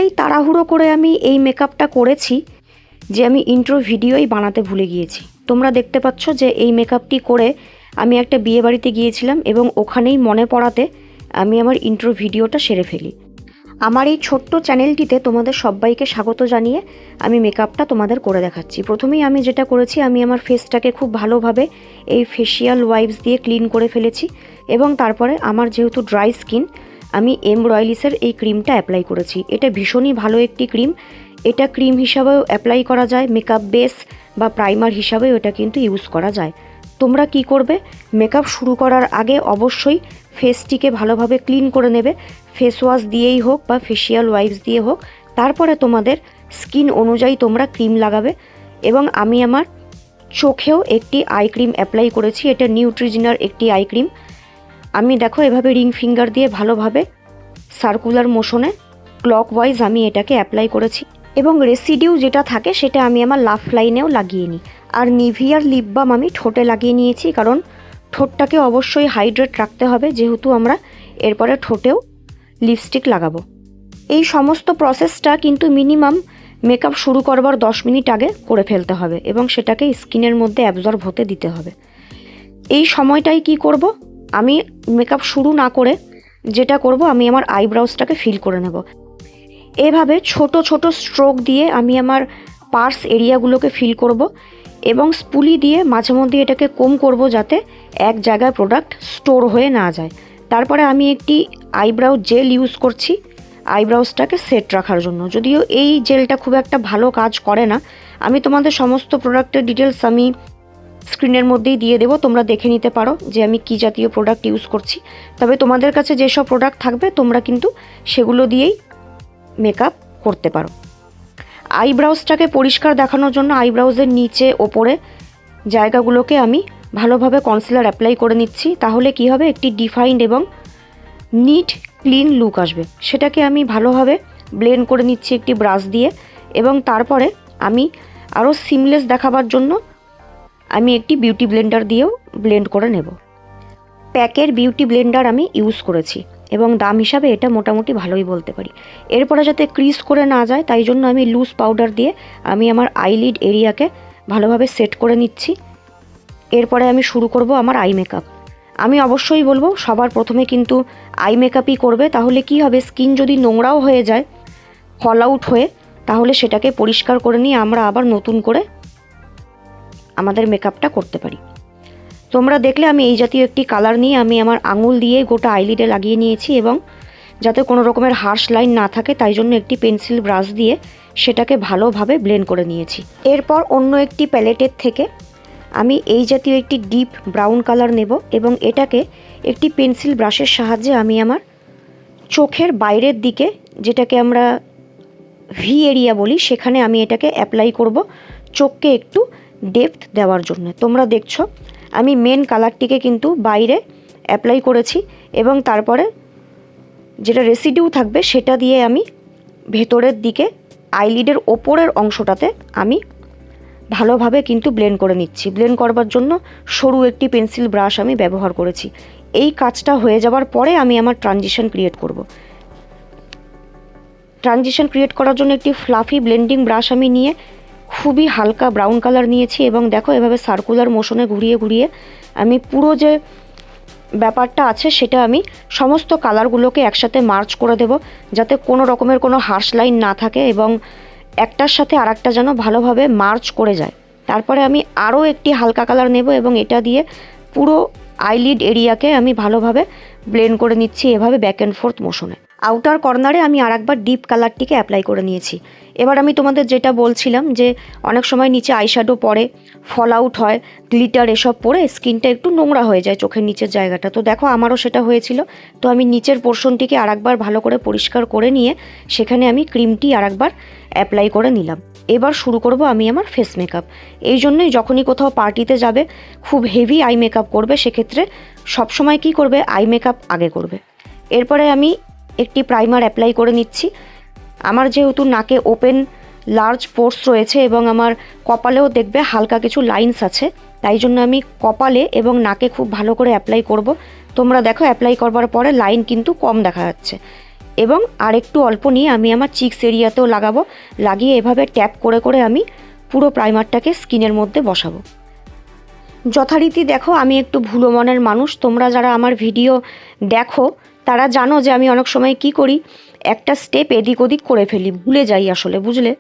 এতটাই তাড়াহুড়ো করে আমি এই মেকআপটা করেছি যে আমি ইন্ট্রো ভিডিওই বানাতে ভুলে গিয়েছি। তোমরা দেখতে পাচ্ছ যে এই মেকআপটি করে আমি একটা বিয়ে বাড়িতে গিয়েছিলাম এবং ওখানেই মনে পড়াতে আমি আমার ইন্ট্রো ভিডিওটা সেরে ফেলি। আমার এই ছোট্ট চ্যানেলটিতে তোমাদের সবাইকে স্বাগত জানিয়ে আমি মেকআপটা তোমাদের করে দেখাচ্ছি। প্রথমেই আমি যেটা করেছি, আমি আমার ফেসটাকে খুব ভালোভাবে এই ফেসিয়াল ওয়াইপস দিয়ে ক্লিন করে ফেলেছি এবং তারপরে আমার যেহেতু ড্রাই স্কিন, আমি এমরয়েলিসের এই ক্রিমটা অ্যাপ্লাই করেছি। এটা ভীষণই ভালো একটি ক্রিম। এটা ক্রিম হিসাবেও অ্যাপ্লাই করা যায়, মেকআপ বেস বা প্রাইমার হিসাবেও এটা কিন্তু ইউজ করা যায়। তোমরা কি করবে, মেকআপ শুরু করার আগে অবশ্যই ফেসটিকে ভালোভাবে ক্লিন করে নেবে, ফেস ওয়াশ দিয়েই হোক বা ফেসিয়াল ওয়াইপস দিয়ে হোক। তারপরে তোমাদের স্কিন অনুযায়ী তোমরা ক্রিম লাগাবে। এবং আমি আমার চোখেও একটি আই ক্রিম অ্যাপ্লাই করেছি। এটা নিউট্রিজিনার একটি আই ক্রিম। আমি দেখো এভাবে রিং ফিঙ্গার দিয়ে ভালোভাবে সার্কুলার মোশনে ক্লকওয়াইজ আমি এটাকে অ্যাপ্লাই করেছি এবং রেসিডিউ যেটা থাকে সেটা আমি আমার লাফ লাইনেও লাগিয়ে নিই। আর নিভিয়ার লিপ বাম আমি ঠোঁটে লাগিয়ে নিয়েছি, কারণ ঠোঁটটাকে অবশ্যই হাইড্রেট রাখতে হবে, যেহেতু আমরা এরপরে ঠোঁটেও লিপস্টিক লাগাবো। এই সমস্ত প্রসেসটা কিন্তু মিনিমাম মেকআপ শুরু করবার 10 মিনিট আগে করে ফেলতে হবে এবং সেটাকে স্কিনের মধ্যে অ্যাবজর্ব হতে দিতে হবে। এই সময়টাই কি করব, আমি মেকআপ শুরু না করে যেটা করব, আমি আমার আইব্রাউজটাকে ফিল করে নেব। এভাবে ছোট ছোট স্ট্রোক দিয়ে আমি আমার পার্স এরিয়াগুলোকে ফিল করব এবং স্পুলি দিয়ে মাঝে মধ্যে এটাকে কম করব, যাতে এক জায়গায় প্রোডাক্ট স্টোর হয়ে না যায়। তারপরে আমি একটি আইব্রাউ জেল ইউজ করছি আইব্রাউজটাকে সেট রাখার জন্য। যদিও এই জেলটা খুব একটা ভালো কাজ করে না, আমি তোমাদের সমস্ত প্রোডাক্টের ডিটেলস আমি স্ক্রিনের মধ্যেই দিয়ে দেবো, তোমরা দেখে নিতে পারো যে আমি কী জাতীয় প্রোডাক্ট ইউজ করছি। তবে তোমাদের কাছে যেসব প্রোডাক্ট থাকবে তোমরা কিন্তু সেগুলো দিয়েই মেকআপ করতে পারো। আইব্রাউজটাকে পরিষ্কার দেখানোর জন্য আইব্রাউজের নিচে ওপরে জায়গাগুলোকে আমি ভালোভাবে কনসিলার অ্যাপ্লাই করে নিচ্ছি। তাহলে কি হবে, একটি ডিফাইন্ড এবং নিট ক্লিন লুক আসবে। সেটাকে আমি ভালোভাবে ব্লেন্ড করে নিচ্ছি একটি ব্রাশ দিয়ে এবং তারপরে আমি আরও সিমলেস দেখাবার জন্য আমি একটি বিউটি ব্লেন্ডার দিয়েও ব্লেন্ড করে নেব। প্যাকের বিউটি ব্লেন্ডার আমি ইউজ করেছি এবং দাম হিসাবে এটা মোটামুটি ভালোই বলতে পারি। এরপরে যাতে ক্রিজ করে না যায় তাই জন্য আমি লুজ পাউডার দিয়ে আমি আমার আইলিড এরিয়াকে ভালোভাবে সেট করে নিচ্ছি। এরপরে আমি শুরু করব আমার আই মেকআপ। আমি অবশ্যই বলবো সবার প্রথমে কিন্তু আই মেকআপই করবে। তাহলে কি হবে, স্কিন যদি নোংরাও হয়ে যায় ফল আউট হয়ে, তাহলে সেটাকে পরিষ্কার করে নিয়ে আমরা আবার নতুন করে আমাদের মেকআপটা করতে পারি। তোমরা দেখলে আমি এই জাতীয় একটি কালার নিয়ে আমি আমার আঙুল দিয়ে গোটা আইলিডে লাগিয়ে নিয়েছি এবং যাতে কোনো রকমের হার্শ লাইন না থাকে তাই জন্য একটি পেন্সিল ব্রাশ দিয়ে সেটাকে ভালোভাবে ব্লেন্ড করে নিয়েছি। এরপর অন্য একটি প্যালেটের থেকে আমি এই জাতীয় একটি ডিপ ব্রাউন কালার নেব এবং এটাকে একটি পেন্সিল ব্রাশের সাহায্যে আমি আমার চোখের বাইরের দিকে, যেটাকে আমরা ভি এরিয়া বলি, সেখানে আমি এটাকে অ্যাপ্লাই করব চোখকে একটু ডেপথ দেওয়ার জন্য। তোমরা দেখছো আমি মেন কালারটিকে কিন্তু বাইরে অ্যাপ্লাই করেছি এবং তারপরে যেটা রেসিডিউ থাকবে সেটা দিয়ে আমি ভেতরের দিকে আইলিডের ওপরের অংশটাতে আমি ভালোভাবে কিন্তু ব্লেন্ড করে নিচ্ছি। ব্লেন্ড করবার জন্য সরু একটি পেন্সিল ব্রাশ আমি ব্যবহার করেছি। এই কাজটা হয়ে যাওয়ার পরে আমি আমার ট্রানজিশন ক্রিয়েট করব। ট্রানজিশন ক্রিয়েট করার জন্য একটি ফ্লাফি ব্লেন্ডিং ব্রাশ আমি নিয়ে খুবই হালকা ব্রাউন কালার নিয়েছি এবং দেখো এভাবে সার্কুলার মোশনে ঘুরিয়ে ঘুরিয়ে আমি পুরো যে ব্যাপারটা আছে সেটা আমি সমস্ত কালারগুলোকে একসাথে মার্চ করে দেব, যাতে কোনো রকমের কোনো হার্শ লাইন না থাকে এবং একটার সাথে আরেকটা যেন ভালোভাবে মার্চ করে যায়। তারপরে আমি আরও একটি হালকা কালার নেব এবং এটা দিয়ে পুরো আইলিড এরিয়াকে আমি ভালোভাবে ব্লেন্ড করে নিচ্ছি এভাবে ব্যাক অ্যান্ড ফোর্থ মোশনে। আউটার কর্নারে আমি আরেকবার ডিপ কালারটিকে অ্যাপ্লাই করে নিয়েছি। এবার আমি তোমাদের যেটা বলছিলাম যে অনেক সময় নিচে আইশ্যাডো পরে ফল আউট হয়, গ্লিটার এসব পরে স্কিনটা একটু নোংরা হয়ে যায় চোখের নিচের জায়গাটা। তো দেখো আমারও সেটা হয়েছিল। তো আমি নিচের পোর্শনটিকে আরেকবার ভালো করে পরিষ্কার করে নিয়ে সেখানে আমি ক্রিমটি আরেকবার অ্যাপ্লাই করে নিলাম। এবার শুরু করব আমি আমার ফেস মেকআপ। এই জন্যই যখনই কোথাও পার্টিতে যাবে খুব হেভি আই মেকআপ করবে, সেক্ষেত্রে সবসময় কি করবে, আই মেকআপ আগে করবে। এরপরে আমি একটি প্রাইমার অ্যাপ্লাই করে নিচ্ছি। আমার যেহেতু নাকে ওপেন লার্জ পোর্স রয়েছে এবং আমার কপালেও দেখবে হালকা কিছু লাইন্স আছে, তাই জন্য আমি কপালে এবং নাকে খুব ভালো করে অ্যাপ্লাই করব। তোমরা দেখো অ্যাপ্লাই করবার পরে লাইন কিন্তু কম দেখা যাচ্ছে। এবং আর একটু অল্প নিয়ে আমি আমার চিক্স এরিয়াতেও লাগাবো। লাগিয়ে এভাবে ট্যাপ করে করে আমি পুরো প্রাইমারটাকে স্কিনের মধ্যে বসাবো। যথারীতি দেখো আমি একটু ভুলো মনের মানুষ, তোমরা যারা আমার ভিডিও দেখো তারা জানো যে আমি অনেক সময় কি করি, একটা স্টেপ এদিক ওদিক করে ফেলি, ভুলে যাই আসলে, বুঝলে।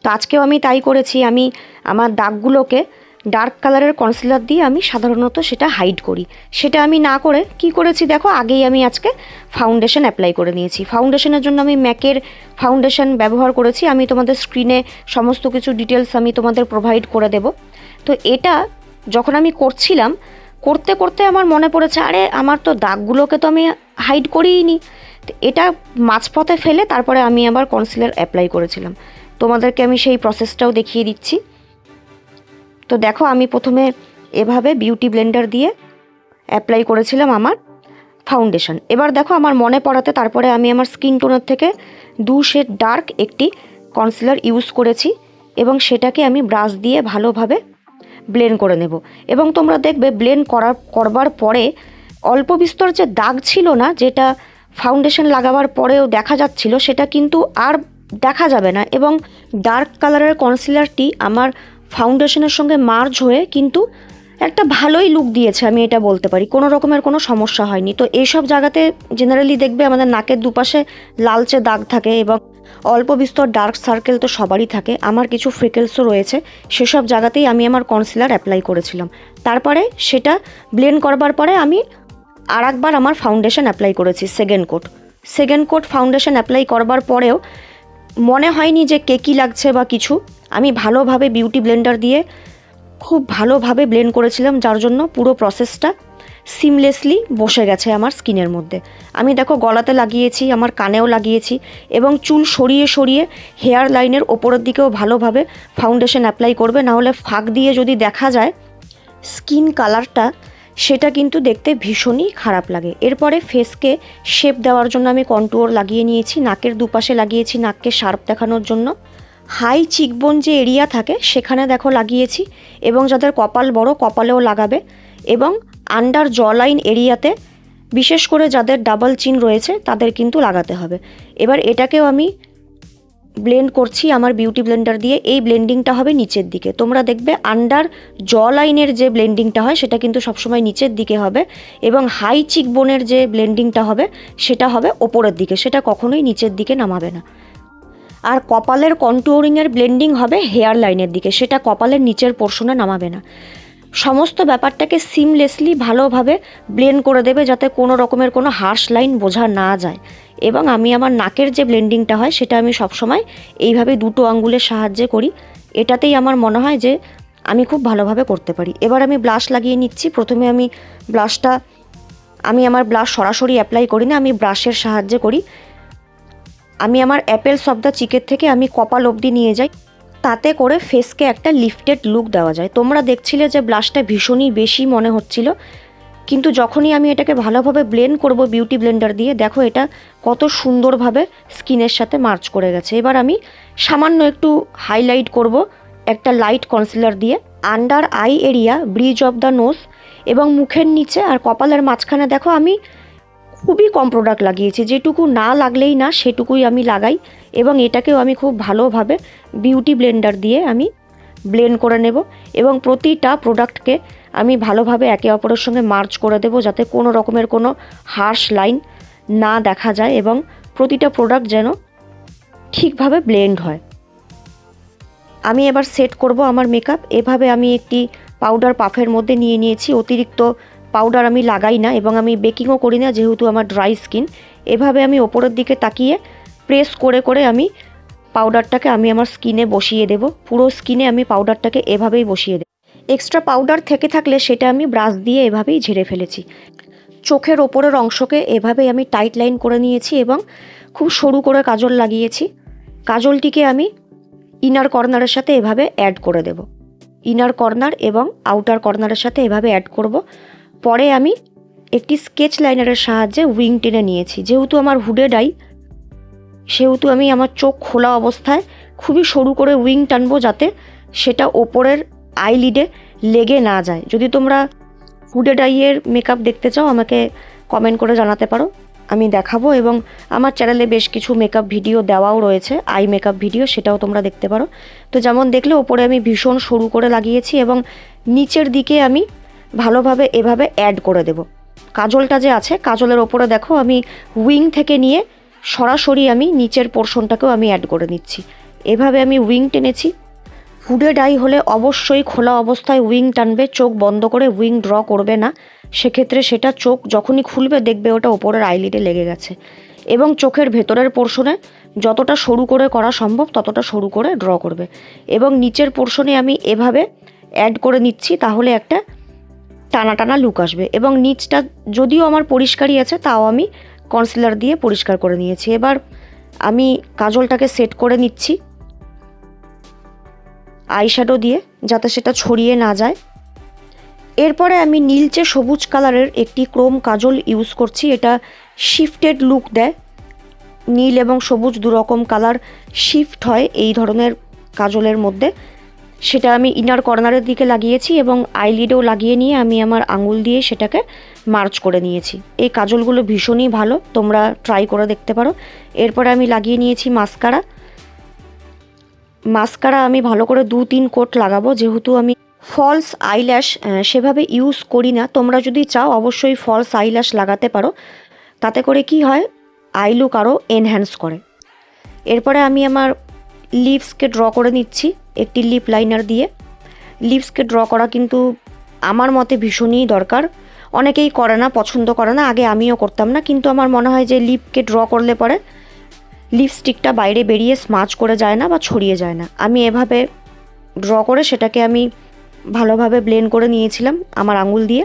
তো আজকেও আমি তাই করেছি। আমি আমার দাগগুলোকে ডার্ক কালারের কনসিলার দিয়ে আমি সাধারণত সেটা হাইড করি। সেটা আমি না করে কি করেছি দেখো, আগেই আমি আজকে ফাউন্ডেশন অ্যাপ্লাই করে নিয়েছি। ফাউন্ডেশনের জন্য আমি ম্যাকের ফাউন্ডেশন ব্যবহার করেছি। আমি তোমাদের স্ক্রিনে সমস্ত কিছু ডিটেলস আমি তোমাদের প্রোভাইড করে দেব। তো এটা যখন আমি করছিলাম, করতে করতে আমার মনে পড়েছে, আরে আমার তো দাগগুলোকে তো আমি হাইড করিই নি। এটা মাঝপথে ফেলে তারপরে আমি আবার কনসিলার অ্যাপ্লাই করেছিলাম। তোমাদেরকে আমি সেই প্রসেসটাও দেখিয়ে দিচ্ছি। তো দেখো আমি প্রথমে এভাবে বিউটি ব্লেন্ডার দিয়ে অ্যাপ্লাই করেছিলাম আমার ফাউন্ডেশন। এবার দেখো আমার মনে পড়াতে তারপরে আমি আমার স্কিন টোনের থেকে 2 শেড ডার্ক একটি কনসিলার ইউজ করেছি এবং সেটাকে আমি ব্রাশ দিয়ে ভালোভাবে ব্লেন্ড করে নেব। এবং তোমরা দেখবে ব্লেন্ড করবার পরে অল্প বিস্তর যে দাগ ছিল না, যেটা ফাউন্ডেশন লাগাবার পরেও দেখা যাচ্ছিল, সেটা কিন্তু আর দেখা যাবে না। এবং ডার্ক কালারের কনসিলারটি আমার ফাউন্ডেশনের সঙ্গে মার্জ হয়ে কিন্তু একটা ভালোই লুক দিয়েছে, আমি এটা বলতে পারি। কোনো রকমের কোনো সমস্যা হয়নি। তো এইসব জায়গাতে জেনারেলি দেখবে আমাদের নাকের দুপাশে লালচে দাগ থাকে এবং অল্প বিস্তর ডার্ক সার্কেল তো সবারই থাকে, আমার কিছু ফ্রিকেলসও রয়েছে। সেসব জায়গাতেই আমি আমার কনসিলার অ্যাপ্লাই করেছিলাম। তারপরে সেটা ব্লেন্ড করবার পরে আমি আর একবার আমার ফাউন্ডেশন অ্যাপ্লাই করেছি, সেকেন্ড কোট ফাউন্ডেশন অ্যাপ্লাই করবার পরেও মনে হয়নি যে কেকি লাগছে বা কিছু। আমি ভালোভাবে বিউটি ব্লেন্ডার দিয়ে খুব ভালোভাবে ব্লেন্ড করেছিলাম, যার জন্য পুরো প্রসেসটা সিমলেসলি বসে গেছে আমার স্কিনের মধ্যে। আমি দেখো গলাতে লাগিয়েছি, আমার কানেও লাগিয়েছি এবং চুল সরিয়ে সরিয়ে হেয়ার লাইনের ওপরের দিকেও ভালোভাবে ফাউন্ডেশন অ্যাপ্লাই করবে, নাহলে ফাঁক দিয়ে যদি দেখা যায় স্কিন কালারটা, সেটা কিন্তু দেখতে ভীষণই খারাপ লাগে। এরপরে ফেসকে শেপ দেওয়ার জন্য আমি কন্টুয়ার লাগিয়ে নিয়েছি, নাকের দুপাশে লাগিয়েছি নাককে শার্প দেখানোর জন্য। হাই চিকবোন যে এরিয়া থাকে সেখানে দেখো লাগিয়েছি, এবং যাদের কপাল বড় কপালেও লাগাবে। এবং আন্ডার জ লাইন এরিয়াতে, বিশেষ করে যাদের ডাবল চিন রয়েছে তাদের কিন্তু লাগাতে হবে। এবার এটাকেও আমি ব্লেন্ড করছি আমার বিউটি ব্লেন্ডার দিয়ে। এই ব্লেন্ডিংটা হবে নিচের দিকে। তোমরা দেখবে আন্ডার জ লাইনের যে ব্লেন্ডিংটা হয় সেটা কিন্তু সবসময় নিচের দিকে হবে, এবং হাই চিকবোনের যে ব্লেন্ডিংটা হবে সেটা হবে ওপরের দিকে, সেটা কখনোই নিচের দিকে নামাবে না। আর কপালের কন্টুরিংয়ের ব্লেন্ডিং হবে হেয়ার লাইনের দিকে, সেটা কপালের নিচের পোর্শনে নামাবে না। সমস্ত ব্যাপারটাকে সিমলেসলি ভালোভাবে ব্লেন্ড করে দেবে, যাতে কোনো রকমের কোনো হার্শ লাইন বোঝা না যায়। এবং আমি আমার নাকের যে ব্লেন্ডিংটা হয় সেটা আমি সবসময় এইভাবে 2টো আঙ্গুলের সাহায্যে করি। এটাতেই আমার মনে হয় যে আমি খুব ভালোভাবে করতে পারি। এবার আমি ব্লাশ লাগিয়ে নিচ্ছি। প্রথমে আমি আমার ব্লাশ সরাসরি অ্যাপ্লাই করি না, আমি ব্রাশের সাহায্যে করি। আমি আমার অ্যাপেলস অফ দ্য চিকের থেকে আমি কপাল অবধি নিয়ে যাই, তাতে করে ফেসকে একটা লিফটেড লুক দেওয়া যায়। তোমরা দেখছিলে যে ব্লাশটা ভীষণই বেশি মনে হচ্ছিল, কিন্তু যখনই আমি এটাকে ভালোভাবে ব্লেন্ড করব বিউটি ব্লেন্ডার দিয়ে, দেখো এটা কত সুন্দরভাবে স্কিনের সাথে মার্চ করে গেছে। এবার আমি সামান্য একটু হাইলাইট করব একটা লাইট কনসিলার দিয়ে। Under eye area, bridge of the nose এবং মুখের নিচে আর কপালের মাঝখানে দেখো আমি খুবই কম প্রোডাক্ট লাগিয়েছি, যেটুকু না লাগলেই না সেটুকুই আমি লাগাই। এবং এটাকেও আমি খুব ভালোভাবে বিউটি ব্লেন্ডার দিয়ে আমি ব্লেন্ড করে নেব, এবং প্রতিটা প্রোডাক্টকে আমি ভালোভাবে একে অপরের সঙ্গে মার্চ করে দেব, যাতে কোনো রকমের কোনো হার্শ লাইন না দেখা যায় এবং প্রতিটা প্রোডাক্ট যেন ঠিকভাবে ব্লেন্ড হয়। আমি এবার সেট করব আমার মেকআপ। এভাবে আমি একটি পাউডার পাফের মধ্যে নিয়ে নিয়েছি। অতিরিক্ত পাউডার আমি লাগাই না এবং আমি বেকিংও করি না, যেহেতু আমার ড্রাই স্কিন। এভাবে আমি ওপরের দিকে তাকিয়ে প্রেস করে করে আমি পাউডারটাকে আমি আমার স্কিনে বসিয়ে দেব। পুরো স্কিনে আমি পাউডারটাকে এভাবেই বসিয়ে দেব। এক্সট্রা পাউডার থেকে থাকলে সেটা আমি ব্রাশ দিয়ে এভাবেই ঝেড়ে ফেলেছি। চোখের ওপরের অংশকে এভাবেই আমি টাইট লাইন করে নিয়েছি এবং খুব সরু করে কাজল লাগিয়েছি। কাজলটিকে আমি ইনার কর্নারের সাথে এভাবে অ্যাড করে দেব। ইনার কর্নার এবং আউটার কর্নারের সাথে এভাবে অ্যাড করব। পরে আমি একটি স্কেচ লাইনারের সাহায্যে উইং টেনে নিয়েছি। যেহেতু আমার হুডেড আই, সেহেতু আমি আমার চোখ খোলা অবস্থায় খুবই সরু করে উইং টানবো, যাতে সেটা ওপরের আইলিডে লেগে না যায়। যদি তোমরা হুডেড আইয়ের মেকআপ দেখতে চাও আমাকে কমেন্ট করে জানাতে পারো। আমি দেখাবো, এবং আমার চ্যানেলে বেশ কিছু মেকআপ ভিডিও দেওয়াও রয়েছে, আই মেকআপ ভিডিও, সেটাও তোমরা দেখতে পারো। তো যেমন দেখলে ওপরে আমি ভীষণ সরু করে লাগিয়েছি এবং নিচের দিকে আমি ভালোভাবে এভাবে অ্যাড করে দেব। কাজলটা যে আছে কাজলের ওপরে দেখো আমি উইং থেকে নিয়ে সরাসরি আমি নিচের পোর্শনটাকেও আমি অ্যাড করে নিচ্ছি। এভাবে আমি উইং টেনেছি। হুডেড আই হলে অবশ্যই খোলা অবস্থায় উইং টানবে, চোখ বন্ধ করে উইং ড্র করবে না। সেক্ষেত্রে সেটা চোখ যখনই খুলবে দেখবে ওটা ওপরের আইলিডে লেগে গেছে। এবং চোখের ভেতরের পোর্শনে যতটা সরু করে করা সম্ভব ততটা সরু করে ড্র করবে। এবং নিচের পোর্শনে আমি এভাবে অ্যাড করে নিচ্ছি, তাহলে একটা টানা টানা লুক আসবে। এবং নিচটা যদিও আমার পরিষ্কারই আছে, তাও আমি কনসিলার দিয়ে পরিষ্কার করে নিয়েছি। এবার আমি কাজলটাকে সেট করে নিচ্ছি আইশ্যাডো দিয়ে, যাতে সেটা ছড়িয়ে না যায়। এরপরে আমি নীলচে সবুজ কালারের একটি ক্রোম কাজল ইউজ করছি। এটা শিফটেড লুক দেয়, নীল এবং সবুজ দুরকম কালার শিফট হয় এই ধরনের কাজলের মধ্যে। সেটা আমি ইনার কর্নারের দিকে লাগিয়েছি এবং আইলিডেও লাগিয়ে নিয়ে আমি আমার আঙুল দিয়ে সেটাকে মার্চ করে নিয়েছি। এই কাজলগুলো ভীষণই ভালো, তোমরা ট্রাই করে দেখতে পারো। এরপরে আমি লাগিয়ে নিয়েছি মাস্কারা। মাস্কারা আমি ভালো করে 2-3 কোট লাগাবো, যেহেতু আমি ফলস আইল্যাশ সেভাবে ইউজ করি না। তোমরা যদি চাও অবশ্যই ফলস আইল্যাশ লাগাতে পারো, তাতে করে কি হয় আই লুক আরও এনহ্যান্স করে। এরপরে আমি আমার লিপসকে ড্র করে নিচ্ছি একটি লিপ লাইনার দিয়ে। লিপসকে ড্র করা কিন্তু আমার মতে ভীষণই দরকার। অনেকেই করে না, পছন্দ করে না, আগে আমিও করতাম না, কিন্তু আমার মনে হয় যে লিপকে ড্র করলে পরে লিপস্টিকটা বাইরে বেরিয়ে স্মাচ করে যায় না বা ছড়িয়ে যায় না। আমি এভাবে ড্র করে সেটাকে আমি ভালোভাবে ব্লেন্ড করে নিয়েছিলাম আমার আঙুল দিয়ে।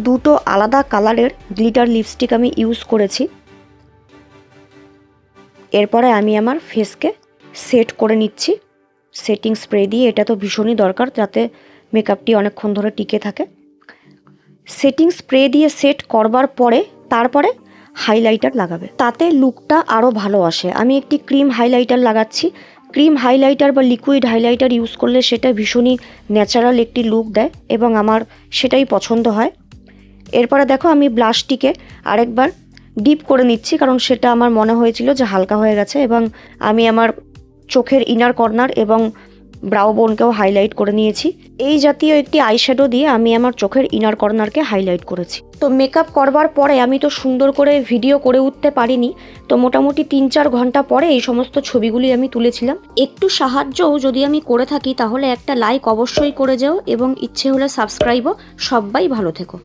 দুটো আলাদা কালারের গ্লিটার লিপস্টিক আমি ইউজ করেছি। এরপরে আমি আমার ফেসকে সেট করে নিচ্ছি সেটিং স্প্রে দিয়ে। এটা তো ভীষণই দরকার যাতে মেকআপটি অনেকক্ষণ ধরে টিকে থাকে। সেটিং স্প্রে দিয়ে সেট করবার পরে তারপরে হাইলাইটার লাগাবে, তাতে লুকটা আরও ভালো আসে। আমি একটি ক্রিম হাইলাইটার লাগাচ্ছি। ক্রিম হাইলাইটার বা লিকুইড হাইলাইটার ইউজ করলে সেটা ভীষণই ন্যাচারাল একটি লুক দেয় এবং আমার সেটাই পছন্দ হয়। এরপরে দেখো আমি ব্লাশটিকে আরেকবার ডিপ করে নিচ্ছি, কারণ সেটা আমার মনে হয়েছিল যে হালকা হয়ে গেছে। এবং আমি আমার চোখের ইনার কর্নার এবং ব্রাউ বোনকেও হাইলাইট করে নিয়েছি। এই জাতীয় একটি আইশ্যাডো দিয়ে আমি আমার চোখের ইনার কর্নারকে হাইলাইট করেছি। তো মেকআপ করবার পরে আমি তো সুন্দর করে ভিডিও করে উঠতে পারিনি, তো মোটামুটি 3-4 ঘন্টা পরে এই সমস্ত ছবিগুলি আমি তুলেছিলাম। একটু সাহায্যও যদি আমি করে থাকি তাহলে একটা লাইক অবশ্যই করে যেও এবং ইচ্ছে হলে সাবস্ক্রাইবও। সবাই ভালো থেকো।